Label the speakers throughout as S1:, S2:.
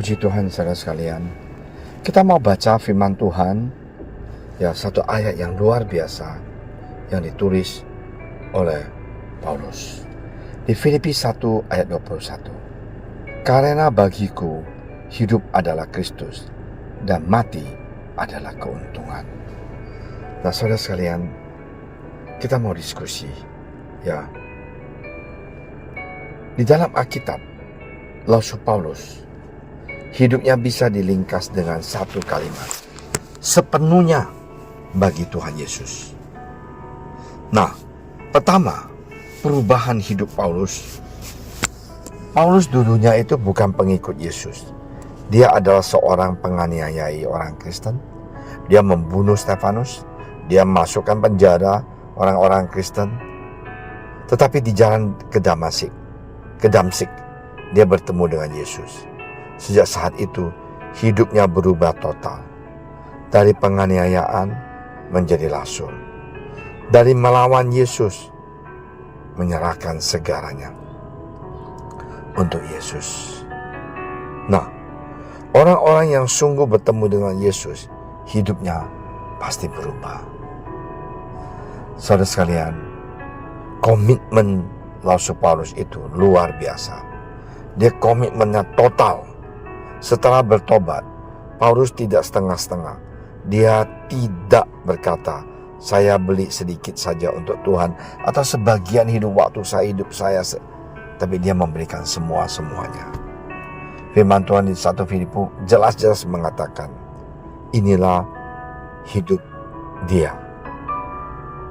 S1: Puji Tuhan saudara sekalian. Kita mau baca firman Tuhan, ya, satu ayat yang luar biasa yang ditulis oleh Paulus di Filipi 1 ayat 21. Karena bagiku hidup adalah Kristus dan mati adalah keuntungan. Nah saudara sekalian, kita mau diskusi, ya. Di dalam Alkitab, Rasul Paulus hidupnya bisa dilingkas dengan satu kalimat: sepenuhnya bagi Tuhan Yesus. Nah, pertama, perubahan hidup Paulus. Paulus dulunya itu bukan pengikut Yesus. Dia adalah seorang penganiayai orang Kristen. Dia membunuh Stefanus. Dia masukkan penjara orang-orang Kristen. Tetapi di jalan ke Damsik, dia bertemu dengan Yesus. Sejak saat itu, hidupnya berubah total. Dari penganiayaan menjadi rasul. Dari melawan Yesus, menyerahkan segalanya untuk Yesus. Nah, orang-orang yang sungguh bertemu dengan Yesus, hidupnya pasti berubah. Saudara sekalian, komitmen Rasul Paulus itu luar biasa. Dia komitmennya total. Setelah bertobat, Paulus tidak setengah-setengah. Dia tidak berkata, saya beli sedikit saja untuk Tuhan, atau sebagian waktu saya, tapi dia memberikan semuanya. Firman Tuhan di 1 Filipi jelas-jelas mengatakan, inilah hidup dia.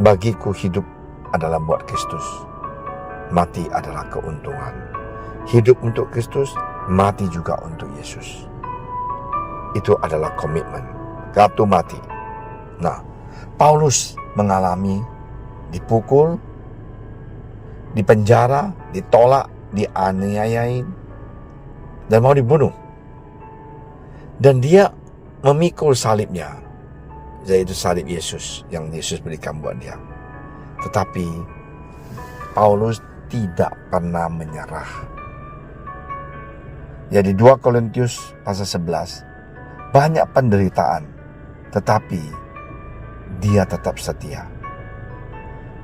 S1: Bagiku hidup adalah buat Kristus, mati adalah keuntungan. Hidup untuk Kristus, mati juga untuk Yesus. Itu adalah komitmen. Kartu mati. Nah, Paulus mengalami dipukul, dipenjara, ditolak, dianiayai, dan mau dibunuh. Dan dia memikul salibnya, yaitu salib Yesus yang Yesus berikan buat dia. Tetapi Paulus tidak pernah menyerah. Jadi 2 Korintius pasal 11, banyak penderitaan, tetapi dia tetap setia.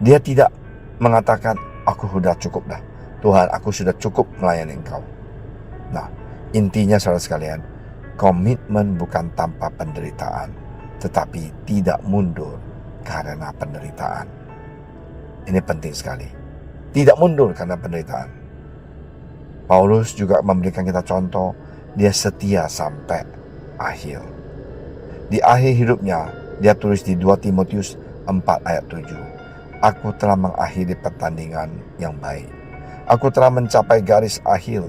S1: Dia tidak mengatakan, aku sudah cukup dah, Tuhan, aku sudah cukup melayani Engkau. Nah, intinya saudara sekalian, komitmen bukan tanpa penderitaan, tetapi tidak mundur karena penderitaan. Ini penting sekali. Tidak mundur karena penderitaan. Paulus juga memberikan kita contoh, dia setia sampai akhir. Di akhir hidupnya, dia tulis di 2 Timotius 4 ayat 7. Aku telah mengakhiri pertandingan yang baik. Aku telah mencapai garis akhir.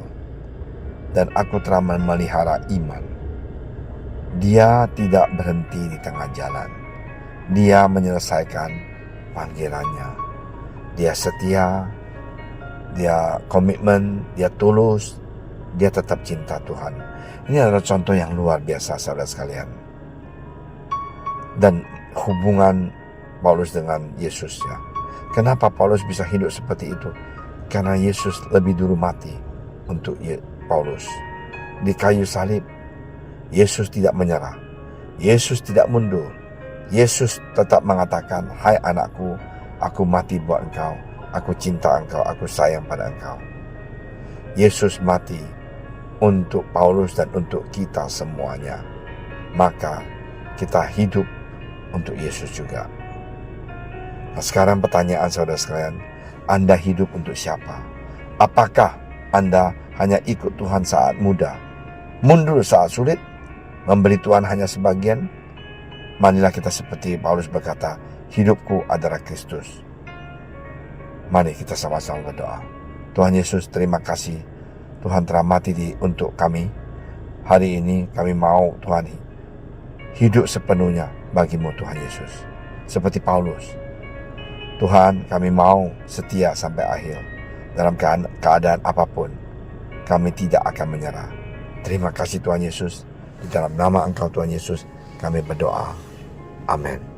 S1: Dan aku telah memelihara iman. Dia tidak berhenti di tengah jalan. Dia menyelesaikan panggilannya. Dia setia. Dia komitmen, dia tulus, dia tetap cinta Tuhan. Ini adalah contoh yang luar biasa saudara sekalian. Dan hubungan Paulus dengan Yesus, ya. Kenapa Paulus bisa hidup seperti itu? Karena Yesus lebih dulu mati untuk Paulus. Di kayu salib, Yesus tidak menyerah. Yesus tidak mundur. Yesus tetap mengatakan, hai anakku, aku mati buat engkau. Aku cinta engkau, aku sayang pada engkau. Yesus mati untuk Paulus dan untuk kita semuanya. Maka kita hidup untuk Yesus juga. Nah, sekarang pertanyaan saudara sekalian, Anda hidup untuk siapa? Apakah Anda hanya ikut Tuhan saat muda, mundur saat sulit, memberi Tuhan hanya sebagian? Marilah kita seperti Paulus berkata, hidupku adalah Kristus. Mari kita sama-sama berdoa. Tuhan Yesus, terima kasih Tuhan telah mati untuk kami. Hari ini kami mau Tuhan hidup sepenuhnya bagimu Tuhan Yesus. Seperti Paulus, Tuhan, kami mau setia sampai akhir. Dalam keadaan apapun, kami tidak akan menyerah. Terima kasih Tuhan Yesus. Di dalam nama Engkau Tuhan Yesus, kami berdoa. Amin.